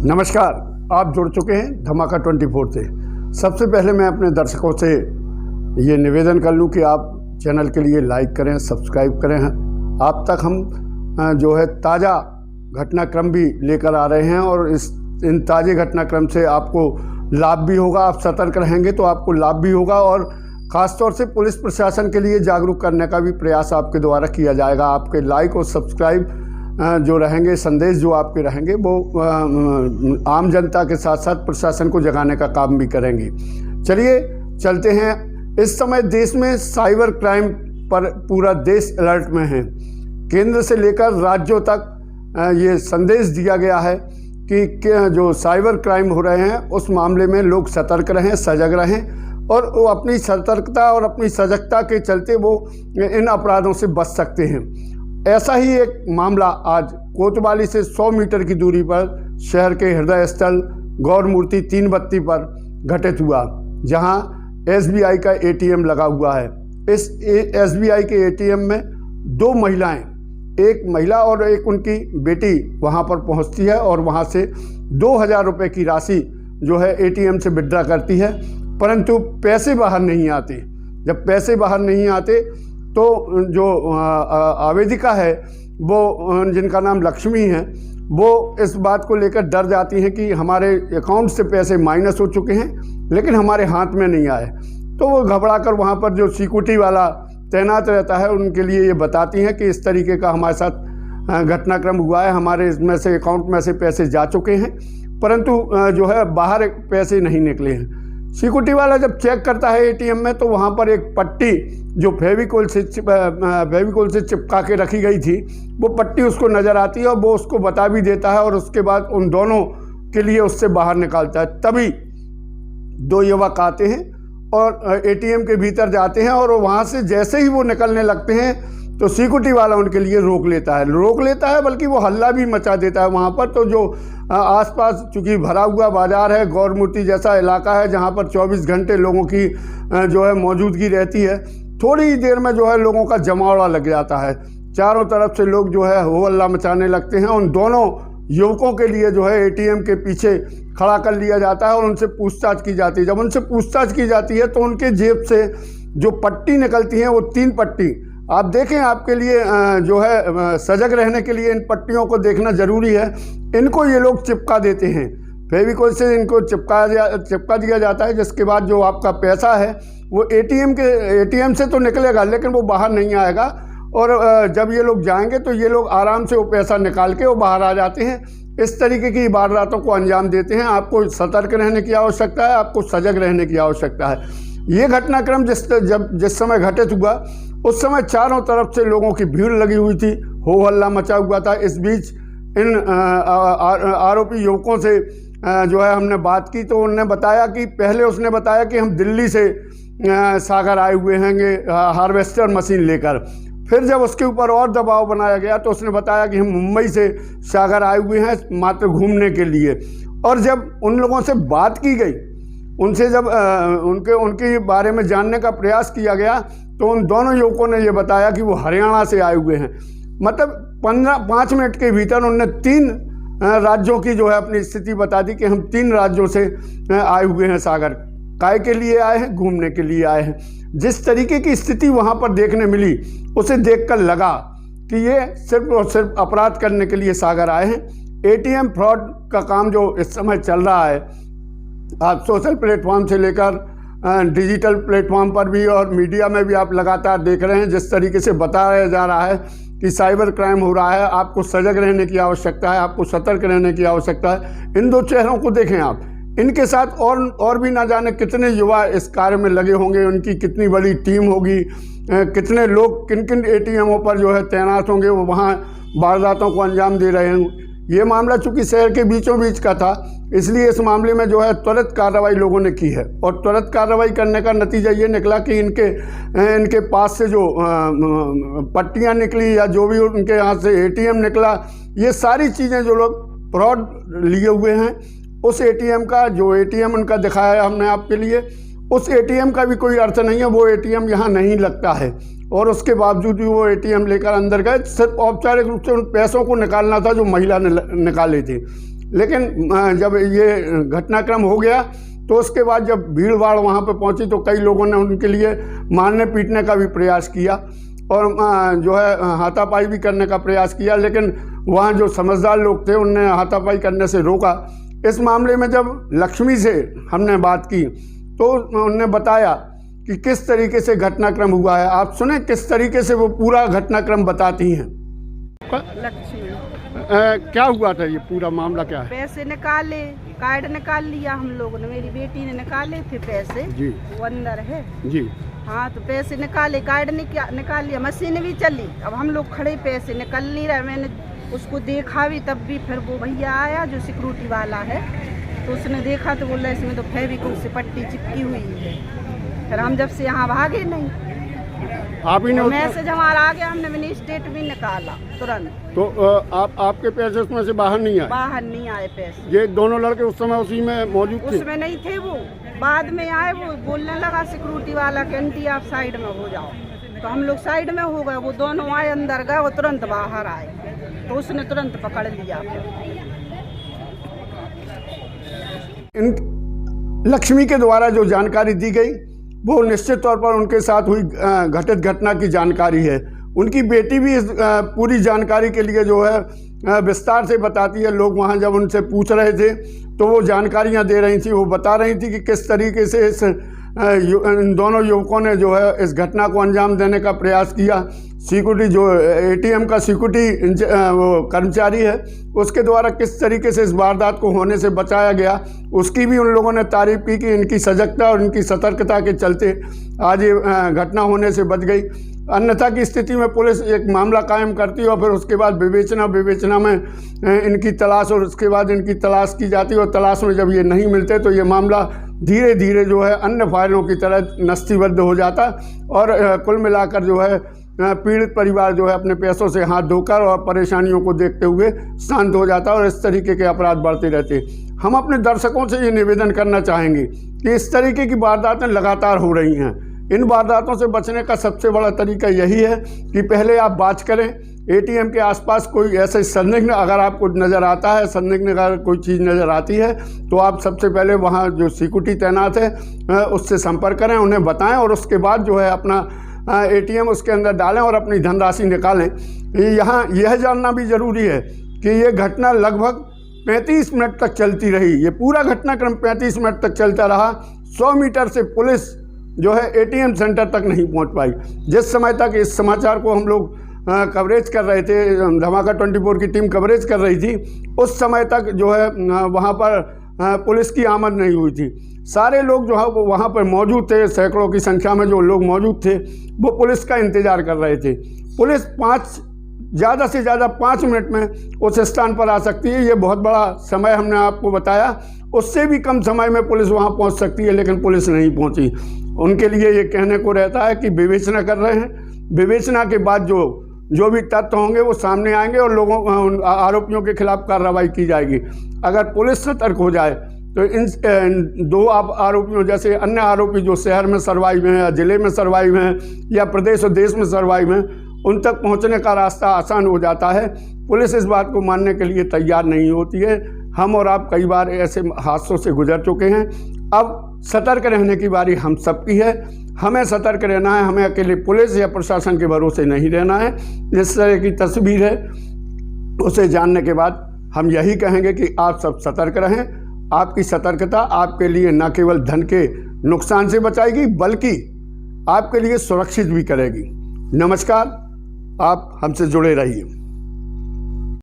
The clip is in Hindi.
नमस्कार, आप जुड़ चुके हैं धमाका 24 से। सबसे पहले मैं अपने दर्शकों से ये निवेदन कर लूँ कि आप चैनल के लिए लाइक करें, सब्सक्राइब करें। आप तक हम जो है ताज़ा घटनाक्रम भी लेकर आ रहे हैं और इन ताज़े घटनाक्रम से आपको लाभ भी होगा। आप सतर्क रहेंगे तो आपको लाभ भी होगा और ख़ासतौर से पुलिस प्रशासन के लिए जागरूक करने का भी प्रयास आपके द्वारा किया जाएगा। आपके लाइक और सब्सक्राइब जो रहेंगे, संदेश जो आपके रहेंगे, वो आम जनता के साथ साथ प्रशासन को जगाने का काम भी करेंगे। चलिए चलते हैं। इस समय देश में साइबर क्राइम पर पूरा देश अलर्ट में है। केंद्र से लेकर राज्यों तक ये संदेश दिया गया है कि जो साइबर क्राइम हो रहे हैं उस मामले में लोग सतर्क रहें, सजग रहें और वो अपनी सतर्कता और अपनी सजगता के चलते वो इन अपराधों से बच सकते हैं। ऐसा ही एक मामला आज कोतवाली से 100 मीटर की दूरी पर शहर के हृदय स्थल गौर मूर्ति 3 बत्ती पर घटित हुआ, जहां SBI का ATM लगा हुआ है। इस SBI के ATM में 2 महिलाएं, एक महिला और एक उनकी बेटी वहां पर पहुंचती है और वहां से 2000 रुपये की राशि जो है ATM से विड्रा करती है, परंतु पैसे बाहर नहीं आते। जब पैसे बाहर नहीं आते तो जो आवेदिका है, वो जिनका नाम लक्ष्मी है, वो इस बात को लेकर डर जाती हैं कि हमारे अकाउंट से पैसे माइनस हो चुके हैं लेकिन हमारे हाथ में नहीं आए। तो वो घबरा कर वहाँ पर जो सिक्योरिटी वाला तैनात रहता है उनके लिए ये बताती हैं कि इस तरीके का हमारे साथ घटनाक्रम हुआ है, हमारे इसमें से अकाउंट में से पैसे जा चुके हैं परंतु जो है बाहर पैसे नहीं निकले हैं। सिक्योरिटी वाला जब चेक करता है ATM में तो वहाँ पर एक पट्टी जो फेविकोल से चिपका के रखी गई थी, वो पट्टी उसको नज़र आती है और वो उसको बता भी देता है और उसके बाद उन दोनों के लिए उससे बाहर निकालता है। तभी 2 युवक आते हैं और ATM के भीतर जाते हैं और वहाँ से जैसे ही वो निकलने लगते हैं तो सिक्योरिटी वाला उनके लिए रोक लेता है, बल्कि वो हल्ला भी मचा देता है वहाँ पर। तो जो आसपास चूँकि भरा हुआ बाज़ार है, गौर मूर्ति जैसा इलाका है जहाँ पर 24 घंटे लोगों की जो है मौजूदगी रहती है, थोड़ी ही देर में जो है लोगों का जमावड़ा लग जाता है। चारों तरफ से लोग जो है हो हल्ला मचाने लगते हैं। उन दोनों युवकों के लिए जो है ATM के पीछे खड़ा कर लिया जाता है और उनसे पूछताछ की जाती है। जब उनसे पूछताछ की जाती है तो उनके जेब से जो पट्टी निकलती हैं वो 3 पट्टी, आप देखें, आपके लिए जो है सजग रहने के लिए इन पट्टियों को देखना ज़रूरी है। इनको ये लोग चिपका देते हैं, फेविकोल से इनको चिपका दिया जाता है, जिसके बाद जो आपका पैसा है वो ATM से तो निकलेगा लेकिन वो बाहर नहीं आएगा। और जब ये लोग जाएंगे तो ये लोग आराम से वो पैसा निकाल के वो बाहर आ जाते हैं। इस तरीके की वारदातों को अंजाम देते हैं। आपको सतर्क रहने की आवश्यकता है, आपको सजग रहने की आवश्यकता है। ये घटनाक्रम जिस समय घटित हुआ उस समय चारों तरफ से लोगों की भीड़ लगी हुई थी, हो हल्ला मचा हुआ था। इस बीच इन आरोपी युवकों से जो है हमने बात की तो उन्होंने बताया कि पहले उसने बताया कि हम दिल्ली से सागर आए हुए हैं हार्वेस्टर मशीन लेकर। फिर जब उसके ऊपर और दबाव बनाया गया तो उसने बताया कि हम मुंबई से सागर आए हुए हैं मात्र घूमने के लिए। और जब उन लोगों से बात की गई, उनसे जब उनके बारे में जानने का प्रयास किया गया तो उन दोनों युवकों ने ये बताया कि वो हरियाणा से आए हुए हैं। मतलब 5 मिनट के भीतर उन्होंने 3 राज्यों की जो है अपनी स्थिति बता दी कि हम 3 राज्यों से आए हुए हैं सागर। काय के लिए आए हैं? घूमने के लिए आए हैं। जिस तरीके की स्थिति वहाँ पर देखने मिली, उसे देखकर लगा कि ये सिर्फ और सिर्फ अपराध करने के लिए सागर आए हैं। ATM फ्रॉड का काम जो इस समय चल रहा है, आप सोशल प्लेटफॉर्म से लेकर डिजिटल प्लेटफॉर्म पर भी और मीडिया में भी आप लगातार देख रहे हैं जिस तरीके से बताया जा रहा है कि साइबर क्राइम हो रहा है। आपको सजग रहने की आवश्यकता है, आपको सतर्क रहने की आवश्यकता है। इन 2 चेहरों को देखें आप, इनके साथ और भी ना जाने कितने युवा इस कार्य में लगे होंगे, उनकी कितनी बड़ी टीम होगी, कितने लोग किन किन ATMों पर जो है तैनात होंगे, वो वहाँ वारदातों को अंजाम दे रहे हैं। ये मामला चूँकि शहर के बीचों बीच का था, इसलिए इस मामले में जो है त्वरित कार्रवाई लोगों ने की है और त्वरित कार्रवाई करने का नतीजा ये निकला कि इनके पास से जो पट्टियाँ निकली या जो भी उनके यहाँ से ATM निकला, ये सारी चीज़ें जो लोग फ्रॉड लिए हुए हैं, उस ATM का जो ATM उनका दिखाया हमने आपके लिए, उस ATM का भी कोई अर्थ नहीं है। वो ATM यहाँ नहीं लगता है और उसके बावजूद भी वो एटीएम लेकर अंदर गए। सिर्फ औपचारिक रूप से उन पैसों को निकालना था जो महिला ने निकाले थे। लेकिन जब ये घटनाक्रम हो गया तो उसके बाद जब भीड़ भाड़ वहाँ पर पहुँची तो कई लोगों ने उनके लिए मारने पीटने का भी प्रयास किया और जो है हाथापाई भी करने का प्रयास किया, लेकिन वहाँ जो समझदार लोग थे उनने हाथापाई करने से रोका। इस मामले में जब लक्ष्मी से हमने बात की तो उन्होंने बताया कि किस तरीके से घटनाक्रम हुआ है। आप सुने किस तरीके से वो पूरा घटनाक्रम बताती हैं। लक्ष्मी क्या हुआ था, ये पूरा मामला क्या है? पैसे निकाले, कार्ड निकाल लिया हम लोगों ने, मेरी बेटी ने निकाले थे पैसे जी, वो अंदर है जी। हाँ, तो पैसे निकाले, कार्ड निकाल लिया, मशीन भी चली। अब हम लोग खड़े, पैसे निकल नहीं रहे। मैंने उसको देखा भी, तब भी फिर वो भैया आया जो सिक्योरिटी वाला है, तो उसने देखा तो बोला इसमें तो फेविक्विक से पट्टी चिपकी हुई है। फिर हम जब से यहाँ भागे नहीं, आप ही ने मैसेज हमारा आ गया, हमने मिनी स्टेट भी निकाला तुरंत। तो आपके पैसे उसमें से बाहर नहीं आए? बाहर नहीं आए पैसे। ये दोनों लड़के उस समय उसी में मौजूद थे? उसमें नहीं थे, वो बाद में आए। वो बोलने लगा सिक्योरिटी वाला कि आंटी आप साइड में हो जाओ, तो हम लोग साइड में हो गए। वो दोनों आए, अंदर गए, वो तुरंत बाहर आए, तो उसने तुरंत पकड़ लिया। इन लक्ष्मी के द्वारा जो जानकारी दी गई वो निश्चित तौर पर उनके साथ हुई घटित घटना की जानकारी है। उनकी बेटी भी इस पूरी जानकारी के लिए जो है विस्तार से बताती है। लोग वहाँ जब उनसे पूछ रहे थे तो वो जानकारियाँ दे रही थी, वो बता रही थी कि किस तरीके से इन दोनों युवकों ने जो है इस घटना को अंजाम देने का प्रयास किया। सिक्योरिटी जो एटीएम का सिक्योरिटी वो कर्मचारी है, उसके द्वारा किस तरीके से इस वारदात को होने से बचाया गया, उसकी भी उन लोगों ने तारीफ की कि इनकी सजगता और इनकी सतर्कता के चलते आज ये घटना होने से बच गई। अन्यथा की स्थिति में पुलिस एक मामला कायम करती है और फिर उसके बाद विवेचना में इनकी तलाश, और उसके बाद इनकी तलाश की जाती है, और तलाश में जब ये नहीं मिलते तो ये मामला धीरे धीरे जो है अन्य फाइलों की तरह नस्तीबद्ध हो जाता और कुल मिलाकर जो है पीड़ित परिवार जो है अपने पैसों से हाथ धोकर और परेशानियों को देखते हुए शांत हो जाता और इस तरीके के अपराध बढ़ते रहते। हम अपने दर्शकों से ये निवेदन करना चाहेंगे कि इस तरीके की वारदातें लगातार हो रही हैं। इन वारदातों से बचने का सबसे बड़ा तरीका यही है कि पहले आप जांच करें। एटीएम के आसपास कोई ऐसे संदिग्ध अगर आपको नज़र आता है, संदिग्ध अगर कोई चीज़ नज़र आती है, तो आप सबसे पहले वहाँ जो सिक्योरिटी तैनात है उससे संपर्क करें, उन्हें बताएं और उसके बाद जो है अपना एटीएम उसके अंदर डालें और अपनी धनराशि निकालें। यहाँ यह जानना भी ज़रूरी है कि ये घटना लगभग 35 मिनट तक चलती रही। ये पूरा घटनाक्रम 35 मिनट तक चलता रहा। 100 मीटर से पुलिस जो है एटीएम सेंटर तक नहीं पहुंच पाई। जिस समय तक इस समाचार को हम लोग कवरेज कर रहे थे, धमाका 24 की टीम कवरेज कर रही थी, उस समय तक जो है वहाँ पर पुलिस की आमद नहीं हुई थी। सारे लोग जो है वो वहाँ पर मौजूद थे, सैकड़ों की संख्या में जो लोग मौजूद थे वो पुलिस का इंतज़ार कर रहे थे। पुलिस ज़्यादा से ज़्यादा 5 मिनट में उस स्थान पर आ सकती है। ये बहुत बड़ा समय हमने आपको बताया, उससे भी कम समय में पुलिस वहाँ पहुँच सकती है, लेकिन पुलिस नहीं पहुँची। उनके लिए ये कहने को रहता है कि विवेचना कर रहे हैं। विवेचना के बाद जो भी तथ्य होंगे वो सामने आएंगे और लोगों आरोपियों के खिलाफ कार्रवाई की जाएगी। अगर पुलिस सतर्क हो जाए तो इन 2 आरोपियों जैसे अन्य आरोपी जो शहर में सर्वाइव हैं या ज़िले में सर्वाइव हैं या प्रदेश और देश में सर्वाइव हैं, उन तक पहुंचने का रास्ता आसान हो जाता है। पुलिस इस बात को मानने के लिए तैयार नहीं होती है। हम और आप कई बार ऐसे हादसों से गुजर चुके हैं। अब सतर्क रहने की बारी हम सबकी है। हमें सतर्क रहना है, हमें अकेले पुलिस या प्रशासन के भरोसे नहीं रहना है। जिस तरह की तस्वीर है उसे जानने के बाद हम यही कहेंगे कि आप सब सतर्क रहें। आपकी सतर्कता आपके लिए न केवल धन के नुकसान से बचाएगी बल्कि आपके लिए सुरक्षित भी करेगी। नमस्कार, आप हमसे जुड़े रहिए।